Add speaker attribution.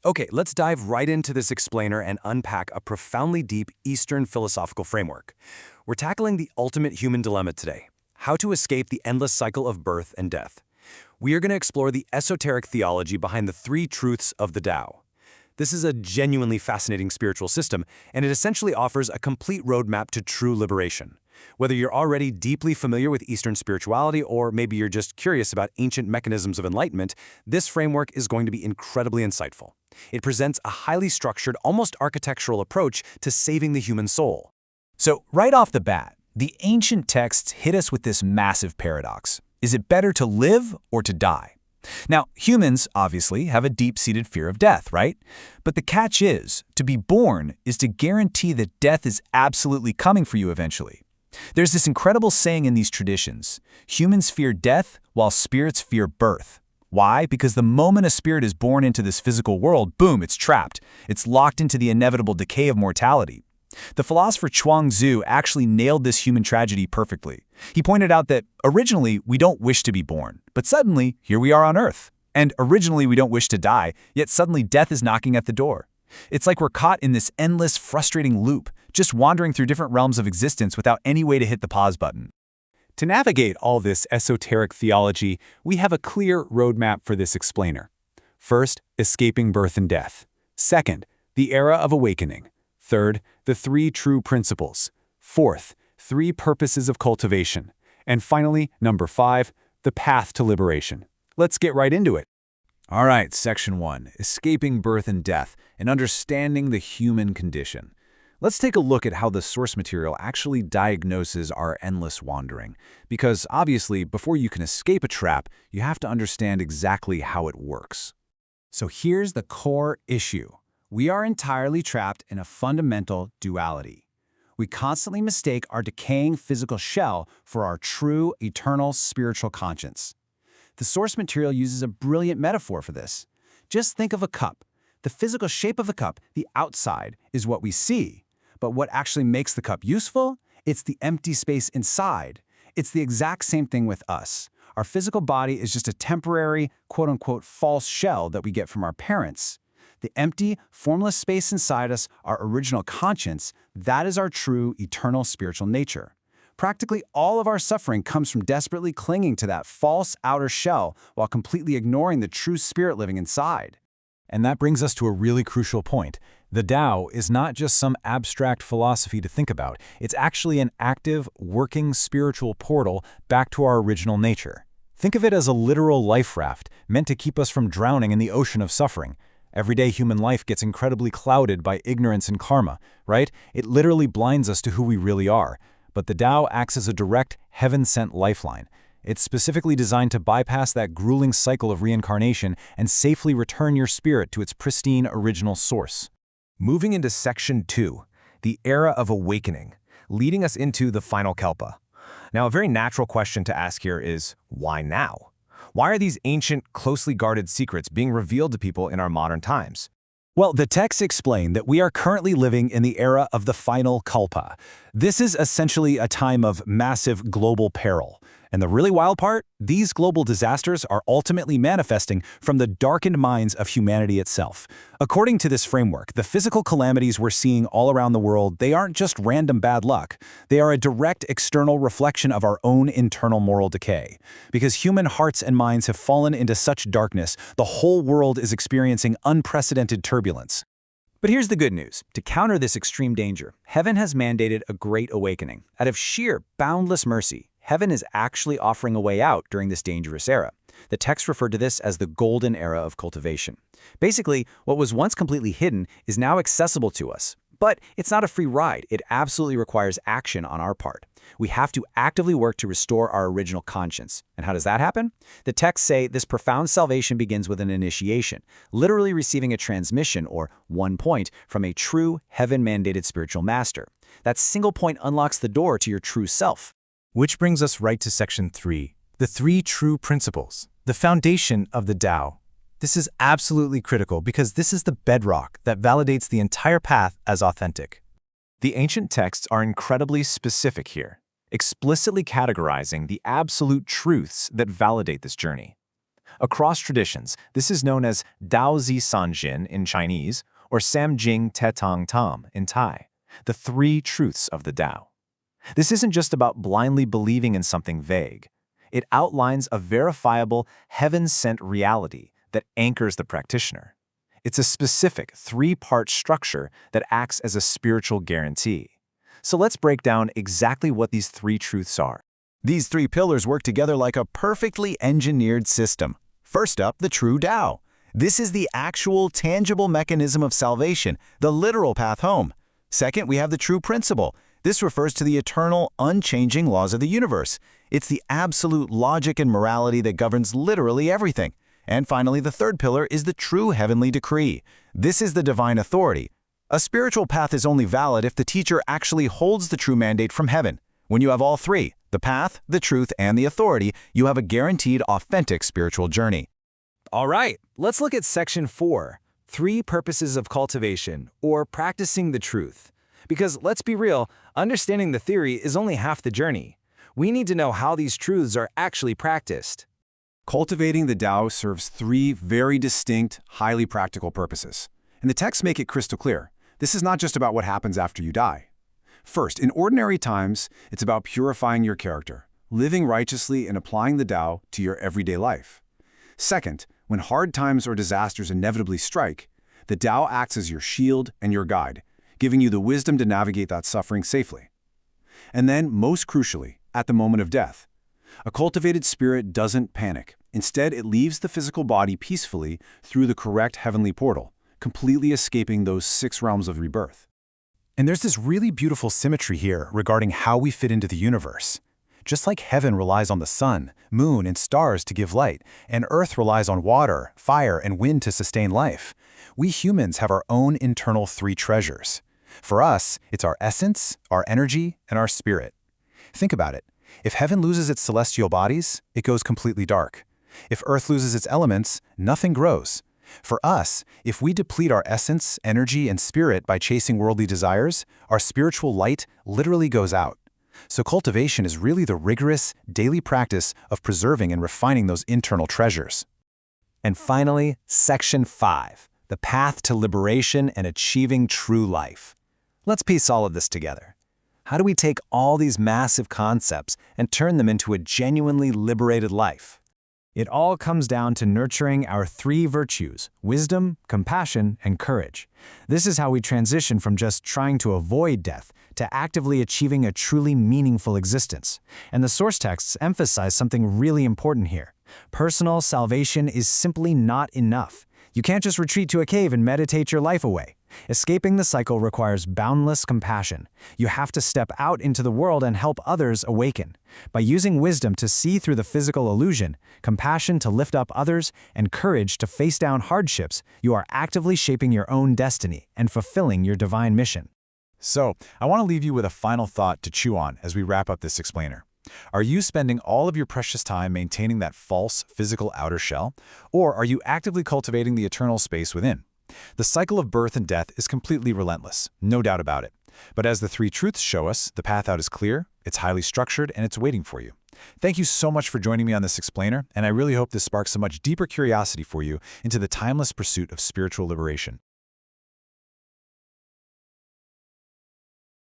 Speaker 1: Okay, let's dive right into this explainer and unpack a profoundly deep Eastern philosophical framework. We're tackling the ultimate human dilemma today: how to escape the endless cycle of birth and death. We are going to explore the esoteric theology behind the three truths of the Tao. This is a genuinely fascinating spiritual system, and it essentially offers a complete roadmap to true liberation. Whether you're already deeply familiar with Eastern spirituality or maybe you're just curious about ancient mechanisms of enlightenment, this framework is going to be incredibly insightful. It presents a highly structured, almost architectural approach to saving the human soul.
Speaker 2: So, right off the bat, the ancient texts hit us with this massive paradox. Is it better to live or to die? Now, humans, obviously, have a deep-seated fear of death, right? But the catch is, to be born is to guarantee that death is absolutely coming for you eventually. There's this incredible saying in these traditions: humans fear death while spirits fear birth. Why? Because the moment a spirit is born into this physical world, boom, it's trapped. It's locked into the inevitable decay of mortality. The philosopher Chuang Tzu actually nailed this human tragedy perfectly. He pointed out that originally we don't wish to be born, but suddenly here we are on Earth. And originally we don't wish to die, yet suddenly death is knocking at the door. It's like we're caught in this endless, frustrating loop, just wandering through different realms of existence without any way to hit the pause button.
Speaker 3: To navigate all this esoteric theology, we have a clear roadmap for this explainer. First, escaping birth and death. Second, the era of awakening. Third, the three true principles. Fourth, three purposes of cultivation. And finally, number 5, the path to liberation. Let's get right into it.
Speaker 2: All right, Section 1, Escaping Birth and Death and Understanding the Human Condition. Let's take a look at how the source material actually diagnoses our endless wandering. Because obviously, before you can escape a trap, you have to understand exactly how it works.
Speaker 4: So here's the core issue. We are entirely trapped in a fundamental duality. We constantly mistake our decaying physical shell for our true, eternal spiritual conscience. The source material uses a brilliant metaphor for this. Just think of a cup. The physical shape of the cup, the outside, is what we see. But what actually makes the cup useful? It's the empty space inside. It's the exact same thing with us. Our physical body is just a temporary, quote-unquote, false shell that we get from our parents. The empty, formless space inside us, our original conscience, that is our true, eternal spiritual nature. Practically all of our suffering comes from desperately clinging to that false outer shell while completely ignoring the true spirit living inside.
Speaker 2: And that brings us to a really crucial point. The Tao is not just some abstract philosophy to think about. It's actually an active, working spiritual portal back to our original nature. Think of it as a literal life raft meant to keep us from drowning in the ocean of suffering. Everyday human life gets incredibly clouded by ignorance and karma, right? It literally blinds us to who we really are. But the Tao acts as a direct, heaven-sent lifeline. It's specifically designed to bypass that grueling cycle of reincarnation and safely return your spirit to its pristine original source.
Speaker 1: Moving into Section 2, the era of awakening, leading us into the final Kalpa. Now, a very natural question to ask here is, why now? Why are these ancient, closely guarded secrets being revealed to people in our modern times?
Speaker 2: Well, the texts explain that we are currently living in the era of the final Kalpa. This is essentially a time of massive global peril. And the really wild part? These global disasters are ultimately manifesting from the darkened minds of humanity itself. According to this framework, the physical calamities we're seeing all around the world, they aren't just random bad luck. They are a direct external reflection of our own internal moral decay. Because human hearts and minds have fallen into such darkness, the whole world is experiencing unprecedented turbulence.
Speaker 5: But here's the good news. To counter this extreme danger, heaven has mandated a great awakening. Out of sheer, boundless mercy, heaven is actually offering a way out during this dangerous era. The text referred to this as the golden era of cultivation. Basically, what was once completely hidden is now accessible to us. But it's not a free ride. It absolutely requires action on our part. We have to actively work to restore our original conscience. And how does that happen? The texts say this profound salvation begins with an initiation, literally receiving a transmission, or 1 point, from a true, heaven-mandated spiritual master. That single point unlocks the door to your true self.
Speaker 2: Which brings us right to Section 3, the three true principles, the foundation of the Tao. This is absolutely critical because this is the bedrock that validates the entire path as authentic.
Speaker 3: The ancient texts are incredibly specific here, explicitly categorizing the absolute truths that validate this journey.
Speaker 5: Across traditions, this is known as Dao Zhen in Chinese or Samjing Tetang Tam in Thai, the three truths of the Tao. This isn't just about blindly believing in something vague. It outlines a verifiable, heaven-sent reality that anchors the practitioner. It's a specific three-part structure that acts as a spiritual guarantee. So let's break down exactly what these three truths are.
Speaker 2: These three pillars work together like a perfectly engineered system. First up, the true Tao. This is the actual, tangible mechanism of salvation, the literal path home. Second, we have the true principle. This refers to the eternal, unchanging laws of the universe. It's the absolute logic and morality that governs literally everything. And finally, the third pillar is the true heavenly decree. This is the divine authority. A spiritual path is only valid if the teacher actually holds the true mandate from heaven. When you have all three, the path, the truth, and the authority, you have a guaranteed, authentic spiritual journey.
Speaker 5: All right, let's look at Section 4, 3 Purposes of Cultivation, or Practicing the Truth. Because let's be real, understanding the theory is only half the journey. We need to know how these truths are actually practiced.
Speaker 3: Cultivating the Tao serves three very distinct, highly practical purposes. And the texts make it crystal clear. This is not just about what happens after you die. First, in ordinary times, it's about purifying your character, living righteously and applying the Tao to your everyday life. Second, when hard times or disasters inevitably strike, the Tao acts as your shield and your guide, giving you the wisdom to navigate that suffering safely. And then, most crucially, at the moment of death, a cultivated spirit doesn't panic. Instead, it leaves the physical body peacefully through the correct heavenly portal, completely escaping those 6 realms of rebirth.
Speaker 1: And there's this really beautiful symmetry here regarding how we fit into the universe. Just like heaven relies on the sun, moon, and stars to give light, and earth relies on water, fire, and wind to sustain life, we humans have our own internal 3 treasures. For us, it's our essence, our energy, and our spirit. Think about it. If heaven loses its celestial bodies, it goes completely dark. If earth loses its elements, nothing grows. For us, if we deplete our essence, energy, and spirit by chasing worldly desires, our spiritual light literally goes out. So cultivation is really the rigorous, daily practice of preserving and refining those internal treasures.
Speaker 5: And finally, Section 5, the path to liberation and achieving true life. Let's piece all of this together. How do we take all these massive concepts and turn them into a genuinely liberated life? It all comes down to nurturing our 3 virtues: wisdom, compassion, and courage. This is how we transition from just trying to avoid death to actively achieving a truly meaningful existence. And the source texts emphasize something really important here. Personal salvation is simply not enough. You can't just retreat to a cave and meditate your life away. Escaping the cycle requires boundless compassion. You have to step out into the world and help others awaken. By using wisdom to see through the physical illusion, compassion to lift up others, and courage to face down hardships, you are actively shaping your own destiny and fulfilling your divine mission.
Speaker 2: So, I want to leave you with a final thought to chew on as we wrap up this explainer. Are you spending all of your precious time maintaining that false, physical outer shell? Or are you actively cultivating the eternal space within? The cycle of birth and death is completely relentless, no doubt about it. But as the 3 truths show us, the path out is clear, it's highly structured, and it's waiting for you. Thank you so much for joining me on this explainer, and I really hope this sparks a much deeper curiosity for you into the timeless pursuit of spiritual liberation.